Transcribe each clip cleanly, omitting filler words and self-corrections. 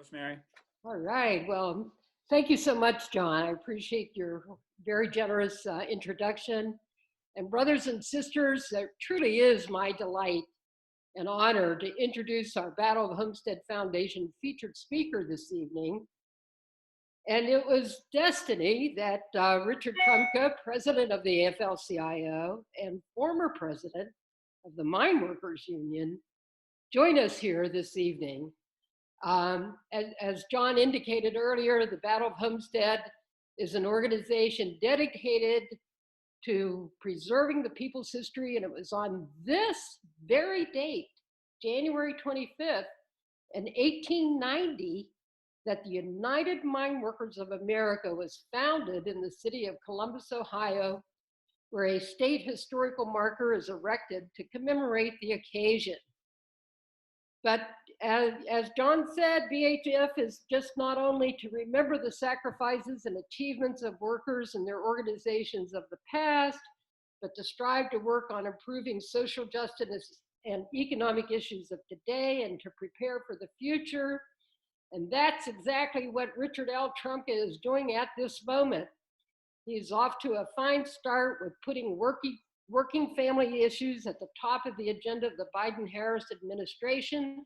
Rosemary. All right. Well, thank you so much, John. I appreciate your very generous introduction. And brothers and sisters, it truly is my delight and honor to introduce our Battle of Homestead Foundation featured speaker this evening. And it was destiny that Richard Trumka, president of the AFL-CIO and former president of the Mine Workers Union, join us here this evening. As John indicated earlier, the Battle of Homestead is an organization dedicated to preserving the people's history, and it was on this very date, January 25th, in 1890, that the United Mine Workers of America was founded in the city of Columbus, Ohio, where a state historical marker is erected to commemorate the occasion. But as John said, BHF is just not only to remember the sacrifices and achievements of workers and their organizations of the past, but to strive to work on improving social justice and economic issues of today and to prepare for the future. And that's exactly what Richard L. Trumka is doing at this moment. He's off to a fine start with putting working family issues at the top of the agenda of the Biden-Harris administration,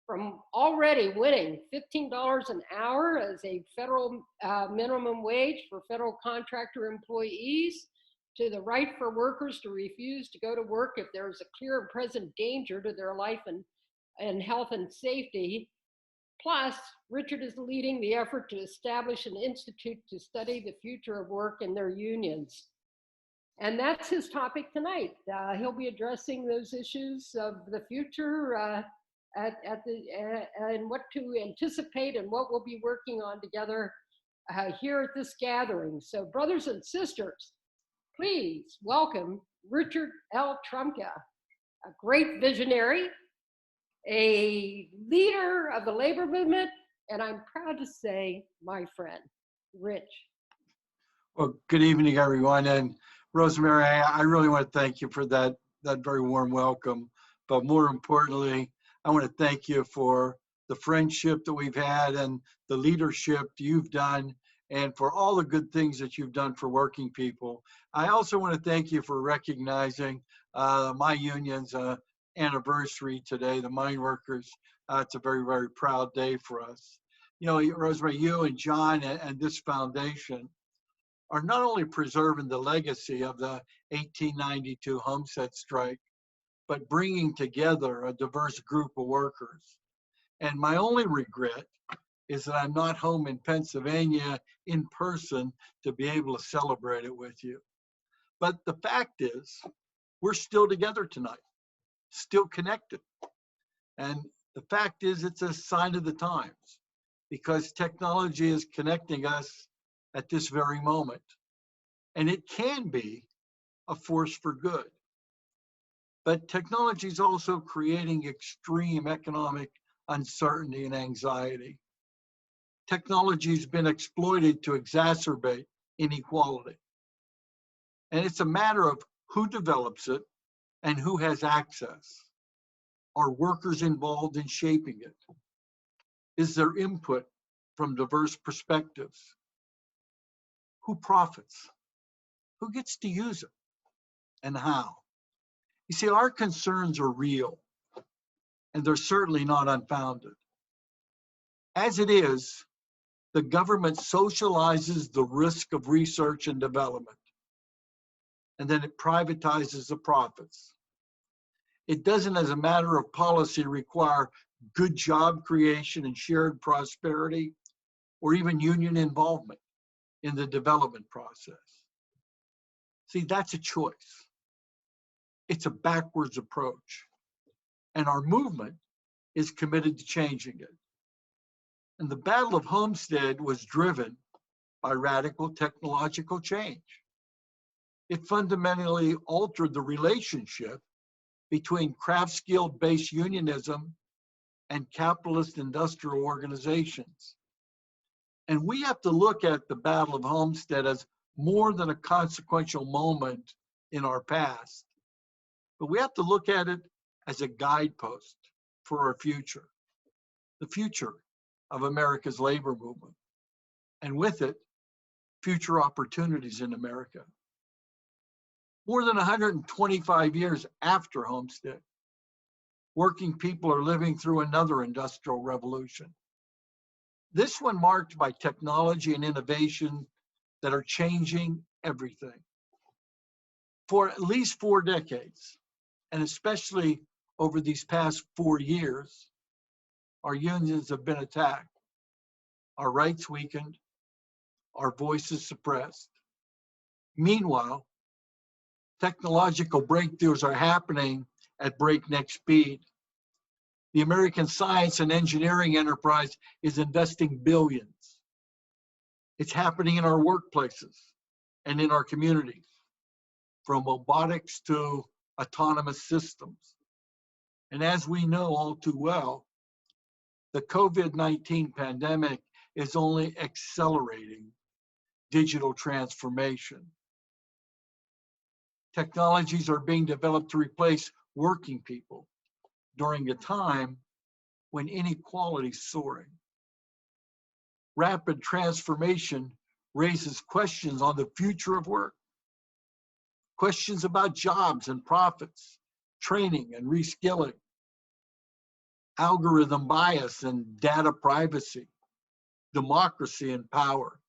from already winning $15 an hour as a federal minimum wage for federal contractor employees, to the right for workers to refuse to go to work if there is a clear and present danger to their life and health and safety. Plus, Richard is leading the effort to establish an institute to study the future of work in their unions. And that's his topic tonight. He'll be addressing those issues of the future and what to anticipate and what we'll be working on together here at this gathering. So brothers and sisters, please welcome Richard L. Trumka, a great visionary, a leader of the labor movement, and I'm proud to say, my friend, Rich. Well, good evening, everyone. And Rosemary, I really want to thank you for that very warm welcome. But more importantly, I want to thank you for the friendship that we've had and the leadership you've done and for all the good things that you've done for working people. I also want to thank you for recognizing my union's anniversary today, the mine workers. It's a very, very proud day for us. You know, Rosemary, you and John and this foundation are not only preserving the legacy of the 1892 Homestead strike, but bringing together a diverse group of workers. And my only regret is that I'm not home in Pennsylvania in person to be able to celebrate it with you. But the fact is, we're still together tonight, still connected. And the fact is, it's a sign of the times, because technology is connecting us at this very moment. And it can be a force for good. But technology is also creating extreme economic uncertainty and anxiety. Technology has been exploited to exacerbate inequality. And it's a matter of who develops it and who has access. Are workers involved in shaping it? Is there input from diverse perspectives? Who profits? Who gets to use it? And how? You see, our concerns are real, and they're certainly not unfounded. As it is, the government socializes the risk of research and development, and then it privatizes the profits. It doesn't, as a matter of policy, require good job creation and shared prosperity, or even union involvement in the development process. See, that's a choice. It's a backwards approach. And our movement is committed to changing it. And the Battle of Homestead was driven by radical technological change. It fundamentally altered the relationship between craft skill-based unionism and capitalist industrial organizations. And we have to look at the Battle of Homestead as more than a consequential moment in our past, but we have to look at it as a guidepost for our future. The future of America's labor movement, and with it, future opportunities in America. More than 125 years after Homestead, working people are living through another industrial revolution. This one marked by technology and innovation that are changing everything. For at least 4 decades, and especially over these past 4 years, our unions have been attacked, our rights weakened, our voices suppressed. Meanwhile, technological breakthroughs are happening at breakneck speed. The American science and engineering enterprise is investing billions. It's happening in our workplaces and in our communities, from robotics to autonomous systems. And as we know all too well, the COVID-19 pandemic is only accelerating digital transformation. Technologies are being developed to replace working people during a time when inequality is soaring. Rapid transformation raises questions on the future of work, questions about jobs and profits, training and reskilling, algorithm bias and data privacy, democracy and power.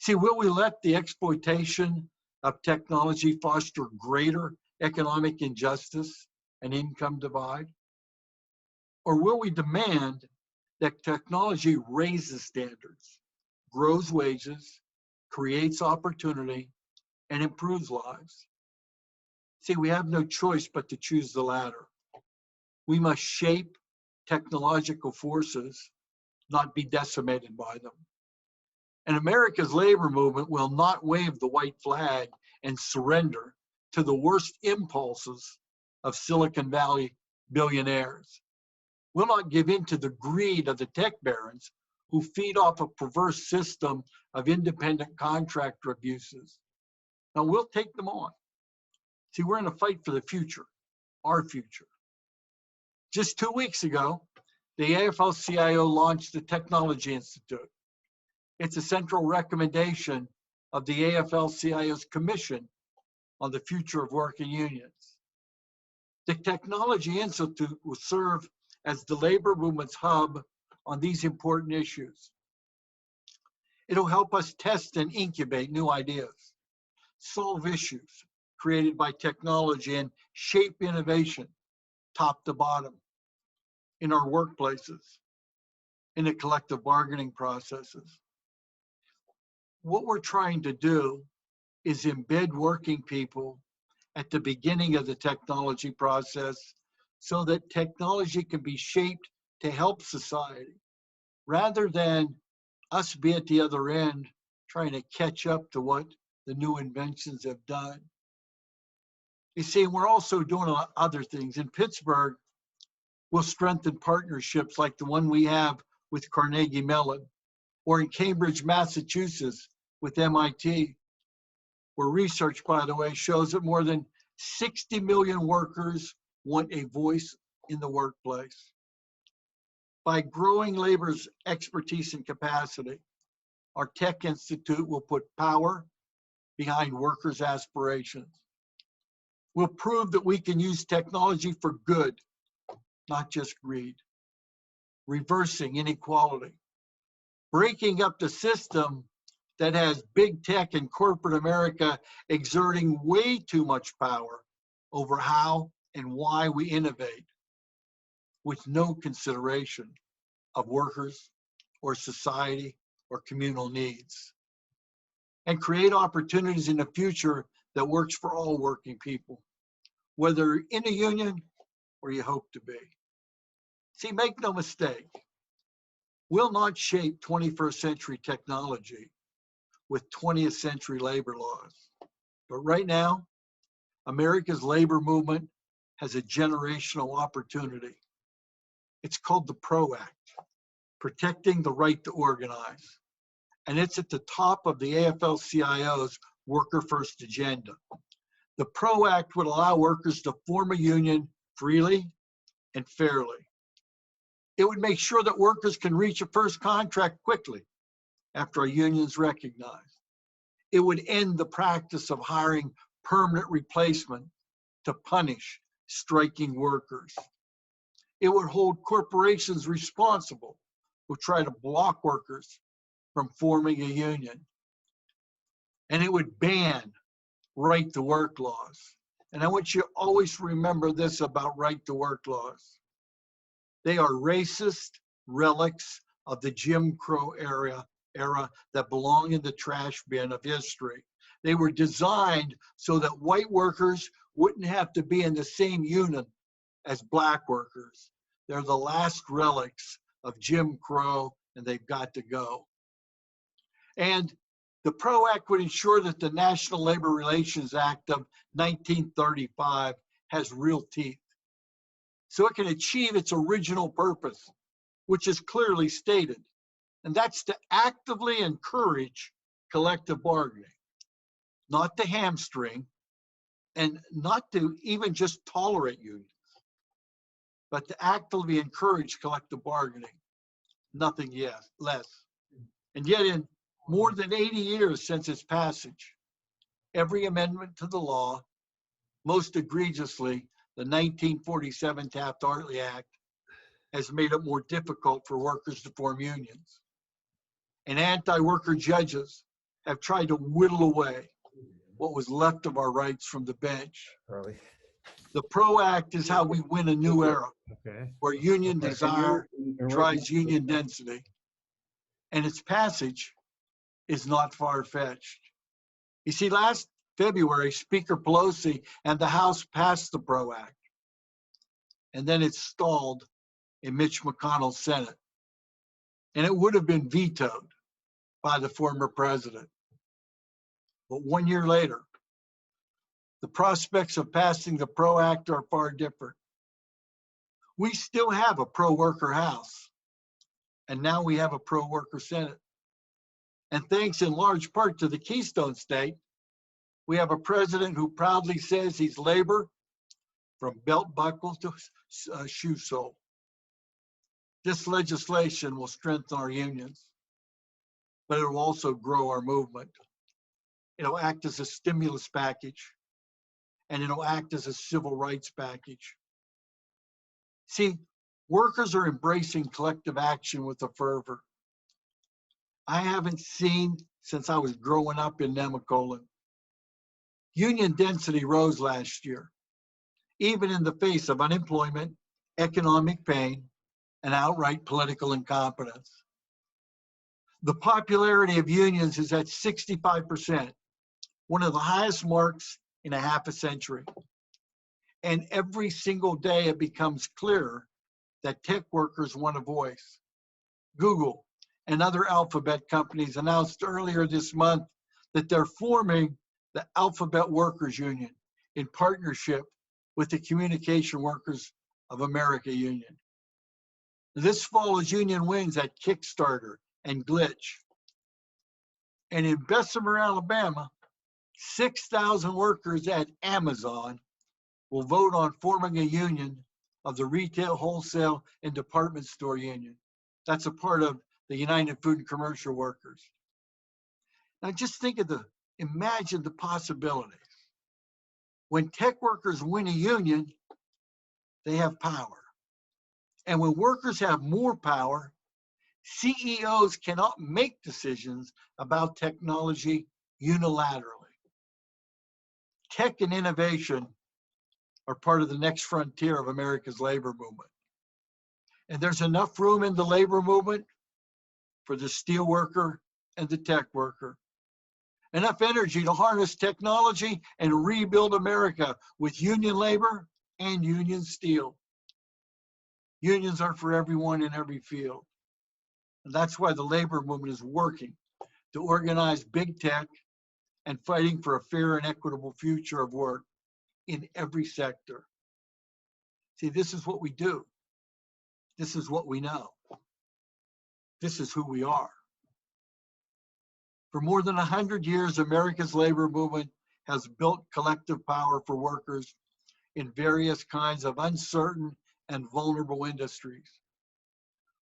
See, will we let the exploitation of technology foster greater economic injustice and income divide? Or will we demand that technology raises standards, grows wages, creates opportunity, and improves lives? See, we have no choice but to choose the latter. We must shape technological forces, not be decimated by them. And America's labor movement will not wave the white flag and surrender to the worst impulses of Silicon Valley billionaires. We'll not give in to the greed of the tech barons who feed off a perverse system of independent contractor abuses. Now, we'll take them on. See, we're in a fight for the future, our future. Just 2 weeks ago, the AFL-CIO launched the Technology Institute. It's a central recommendation of the AFL-CIO's Commission on the Future of Work and Unions. The Technology Institute will serve as the labor movement's hub on these important issues. It'll help us test and incubate new ideas, solve issues created by technology, and shape innovation top to bottom in our workplaces, in the collective bargaining processes. What we're trying to do is embed working people at the beginning of the technology process so that technology can be shaped to help society, rather than us be at the other end trying to catch up to what the new inventions have done. You see, we're also doing other things. In Pittsburgh, we'll strengthen partnerships like the one we have with Carnegie Mellon, or in Cambridge, Massachusetts with MIT, where research, by the way, shows that more than 60 million workers want a voice in the workplace. By growing labor's expertise and capacity, our Tech Institute will put power behind workers' aspirations. We'll prove that we can use technology for good, not just greed, reversing inequality, breaking up the system that has big tech and corporate America exerting way too much power over how and why we innovate, with no consideration of workers or society or communal needs, and create opportunities in a future that works for all working people, whether in a union or you hope to be. See, make no mistake, we'll not shape 21st century technology with 20th century labor laws. But right now, America's labor movement has a generational opportunity. It's called the PRO Act, Protecting the Right to Organize. And it's at the top of the AFL-CIO's Worker First agenda. The PRO Act would allow workers to form a union freely and fairly. It would make sure that workers can reach a first contract quickly after a union is recognized. It would end the practice of hiring permanent replacement to punish striking workers. It would hold corporations responsible who try to block workers from forming a union. And it would ban right to work laws. And I want you to always remember this about right to work laws. They are racist relics of the Jim Crow era that belong in the trash bin of history. They were designed so that white workers wouldn't have to be in the same union as black workers. They're the last relics of Jim Crow, and they've got to go. And the PRO Act would ensure that the National Labor Relations Act of 1935 has real teeth, so it can achieve its original purpose, which is clearly stated, and that's to actively encourage collective bargaining, not to hamstring, and not to even just tolerate unions, but to actively encourage collective bargaining, nothing less. And yet in more than 80 years since its passage, every amendment to the law, most egregiously the 1947 Taft-Hartley Act, has made it more difficult for workers to form unions. And anti-worker judges have tried to whittle away what was left of our rights from the bench. The PRO Act is how we win a new era, where union desire drives union density. And its passage is not far-fetched. You see, last February, Speaker Pelosi and the House passed the PRO Act, and then it stalled in Mitch McConnell's Senate. And it would have been vetoed by the former president. But 1 year later, the prospects of passing the PRO Act are far different. We still have a pro-worker House, and now we have a pro-worker Senate. And thanks in large part to the Keystone State, we have a president who proudly says he's labor from belt buckle to shoe sole. This legislation will strengthen our unions, but it will also grow our movement. It'll act as a stimulus package, and it'll act as a civil rights package. See, workers are embracing collective action with a fervor I haven't seen since I was growing up in Nemacolin. Union density rose last year, even in the face of unemployment, economic pain, and outright political incompetence. The popularity of unions is at 65%, one of the highest marks in a half a century. And every single day it becomes clearer that tech workers want a voice. Google and other alphabet companies announced earlier this month that they're forming the Alphabet Workers Union in partnership with the Communication Workers of America Union. This follows union wins at Kickstarter and Glitch. And in Bessemer, Alabama, 6,000 workers at Amazon will vote on forming a union of the Retail, Wholesale, and Department Store Union. That's a part of the United Food and Commercial Workers. Now just imagine the possibilities. When tech workers win a union, they have power. And when workers have more power, CEOs cannot make decisions about technology unilaterally. Tech and innovation are part of the next frontier of America's labor movement. And there's enough room in the labor movement for the steel worker and the tech worker. Enough energy to harness technology and rebuild America with union labor and union steel. Unions are for everyone in every field. And that's why the labor movement is working to organize big tech and fighting for a fair and equitable future of work in every sector. See, this is what we do. This is what we know. This is who we are. For more than 100 years, America's labor movement has built collective power for workers in various kinds of uncertain and vulnerable industries.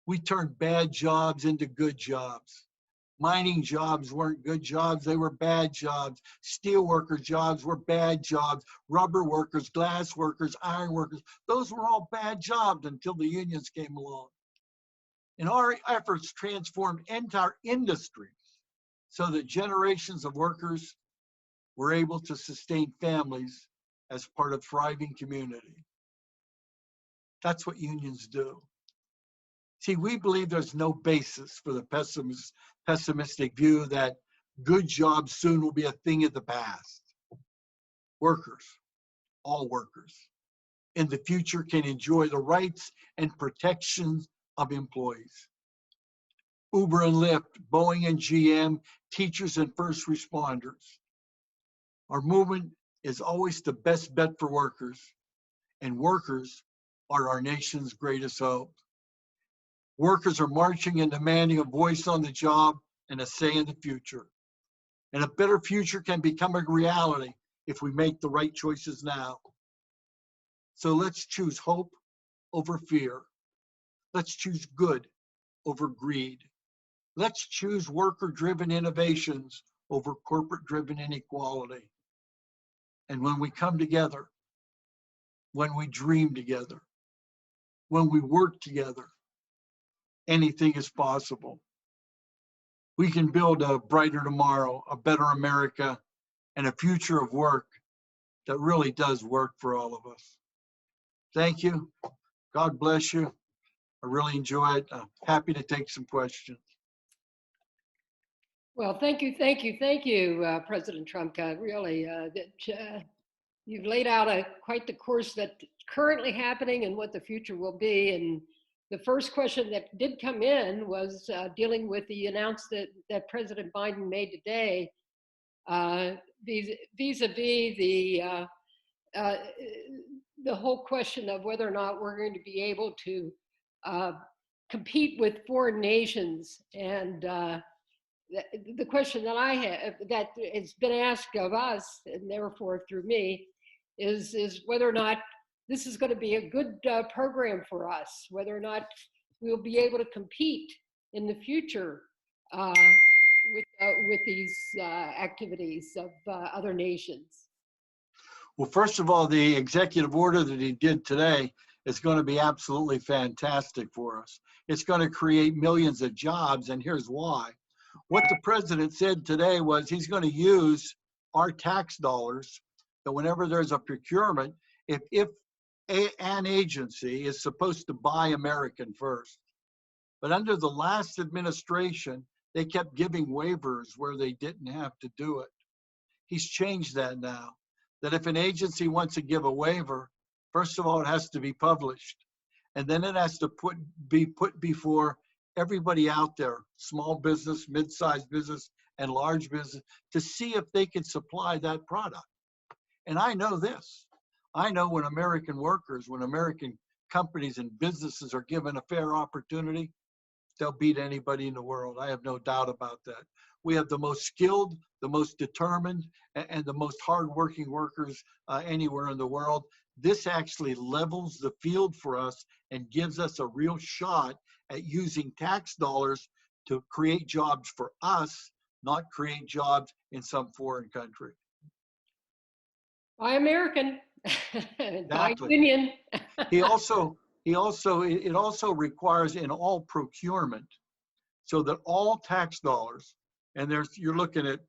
We turned bad jobs into good jobs. Mining jobs weren't good jobs, they were bad jobs. Steel worker jobs were bad jobs. Rubber workers, glass workers, iron workers, those were all bad jobs until the unions came along. And our efforts transformed entire industries so that generations of workers were able to sustain families as part of thriving community. That's what unions do. See, we believe there's no basis for the pessimistic view that good jobs soon will be a thing of the past. Workers, all workers, in the future can enjoy the rights and protections of employees. Uber and Lyft, Boeing and GM, teachers and first responders. Our movement is always the best bet for workers, and workers are our nation's greatest hope. Workers are marching and demanding a voice on the job and a say in the future. And a better future can become a reality if we make the right choices now. So let's choose hope over fear. Let's choose good over greed. Let's choose worker-driven innovations over corporate-driven inequality. And when we come together, when we dream together, when we work together, anything is possible. We can build a brighter tomorrow, a better America, and a future of work that really does work for all of us. Thank you. God bless you. I really enjoy it. I'm happy to take some questions. Well, thank you, President Trumka. Really, you've laid out quite the course that's currently happening and what the future will be. And the first question that did come in was dealing with the announcement that President Biden made today, vis-a-vis the whole question of whether or not we're going to be able to compete with foreign nations. And the question that I have, that has been asked of us, and therefore through me, is whether or not this is going to be a good program for us, whether or not we'll be able to compete in the future with these activities of other nations. Well, first of all, the executive order that he did today is going to be absolutely fantastic for us. It's going to create millions of jobs, and here's why. What the president said today was he's going to use our tax dollars, that whenever there's a procurement, if an agency is supposed to buy American first, but under the last administration, they kept giving waivers where they didn't have to do it. He's changed that now, that if an agency wants to give a waiver, first of all, it has to be published. And then it has to be put before everybody out there, small business, mid-sized business, and large business, to see if they can supply that product. And I know this. I know when American workers, when American companies and businesses are given a fair opportunity, they'll beat anybody in the world. I have no doubt about that. We have the most skilled, the most determined, and the most hardworking workers anywhere in the world. This actually levels the field for us and gives us a real shot at using tax dollars to create jobs for us, not create jobs in some foreign country. Buy American, buy Exactly. union. It also requires in all procurement, so that all tax dollars, and you're looking at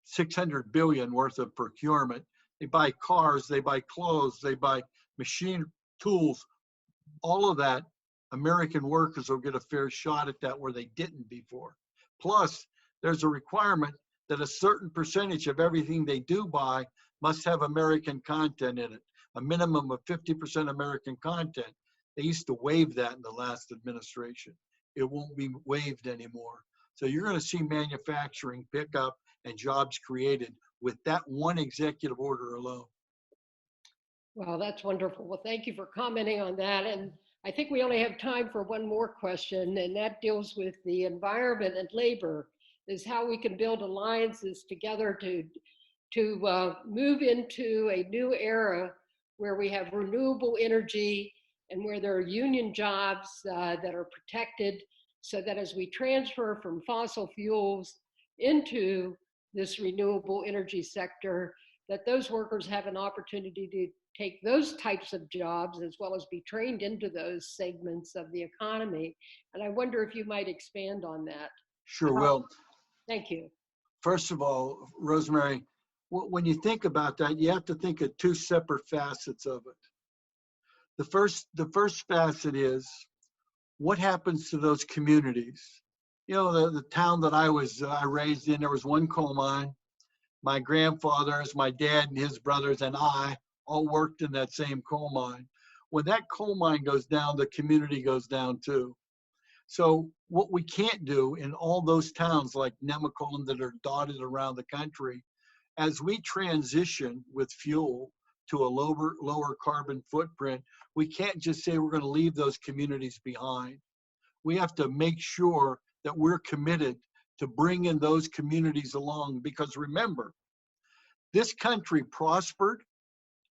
600 billion worth of procurement. They buy cars, they buy clothes, they buy machine tools, all of that. American workers will get a fair shot at that where they didn't before. Plus, there's a requirement that a certain percentage of everything they do buy must have American content in it, a minimum of 50% American content. They used to waive that in the last administration. It won't be waived anymore. So you're going to see manufacturing pick up and jobs created with that one executive order alone. Well, that's wonderful. Well, thank you for commenting on that. And I think we only have time for one more question, and that deals with the environment and labor, is how we can build alliances together to move into a new era where we have renewable energy and where there are union jobs that are protected, so that as we transfer from fossil fuels into this renewable energy sector, that those workers have an opportunity to take those types of jobs as well as be trained into those segments of the economy. And I wonder if you might expand on that. Sure will. Thank you. First of all, Rosemary, when you think about that, you have to think of two separate facets of it. The first facet is what happens to those communities. You know, the town that I raised in, there was one coal mine. My grandfathers, my dad and his brothers and I all worked in that same coal mine. When that coal mine goes down, the community goes down too. So what we can't do in all those towns like Nemacolin that are dotted around the country, as we transition with fuel to a lower carbon footprint, we can't just say we're going to leave those communities behind. We have to make sure that we're committed to bringing those communities along, because remember, this country prospered,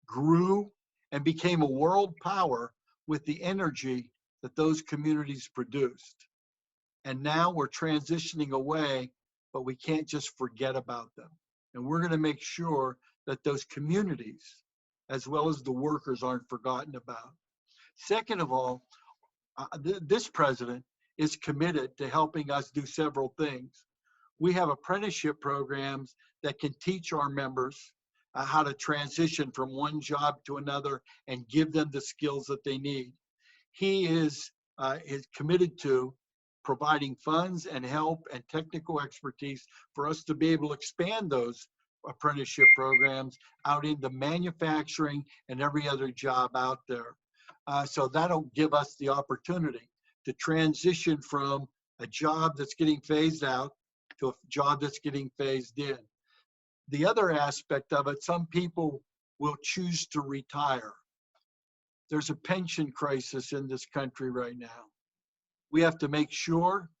grew, and became a world power with the energy that those communities produced. And now we're transitioning away, but we can't just forget about them. And we're going to make sure that those communities, as well as the workers, aren't forgotten about. Second of all, this president is committed to helping us do several things. We have apprenticeship programs that can teach our members how to transition from one job to another and give them the skills that they need. He is committed to providing funds and help and technical expertise for us to be able to expand those apprenticeship programs out into manufacturing and every other job out there. So that'll give us the opportunity to transition from a job that's getting phased out to a job that's getting phased in. The other aspect of it, some people will choose to retire. There's a pension crisis in this country right now. We have to make sure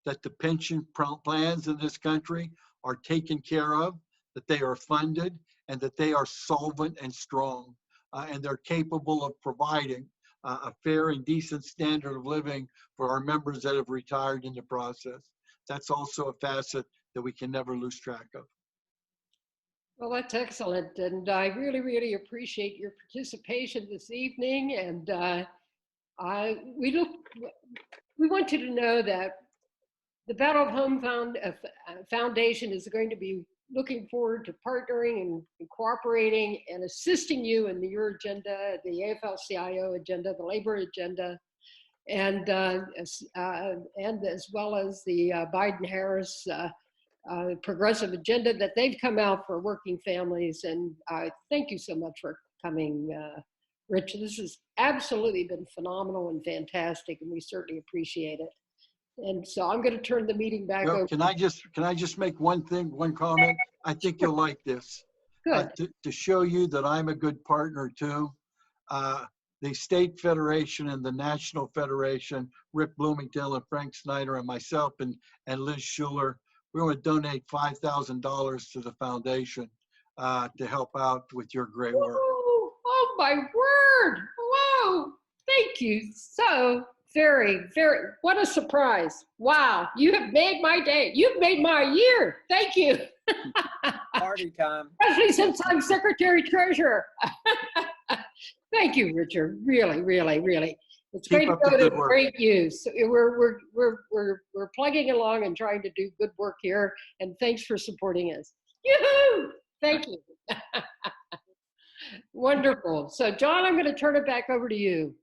that the pension plans in this country are taken care of, that they are funded, and that they are solvent and strong, and they're capable of providing a fair and decent standard of living for our members that have retired in the process. That's also a facet that we can never lose track of. Well, that's excellent. And I really, really appreciate your participation this evening. And we want you to know that the Battle of Home Foundation is going to be looking forward to partnering and cooperating and assisting you in your agenda, the AFL-CIO agenda, the labor agenda, and as well as the Biden-Harris progressive agenda that they've come out for working families. And thank you so much for coming, Rich. This has absolutely been phenomenal and fantastic, and we certainly appreciate it. And so I'm going to turn the meeting back over. Can I just make one comment? I think you'll like this. Good. To show you that I'm a good partner too. The State Federation and the National Federation, Rick Bloomington and Frank Snyder and myself and Liz Schuler, we want to donate $5,000 to the foundation to help out with your great work. Oh my word! Whoa! Thank you so very, what a surprise. Wow, you have made my day. You've made my year. Thank you. Party time. Especially since I'm Secretary Treasurer. Thank you, Richard. Really, really, really. It's great to go to great use. We're plugging along and trying to do good work here, and thanks for supporting us. Yoo-hoo! Thank you. Wonderful. So, John, I'm going to turn it back over to you.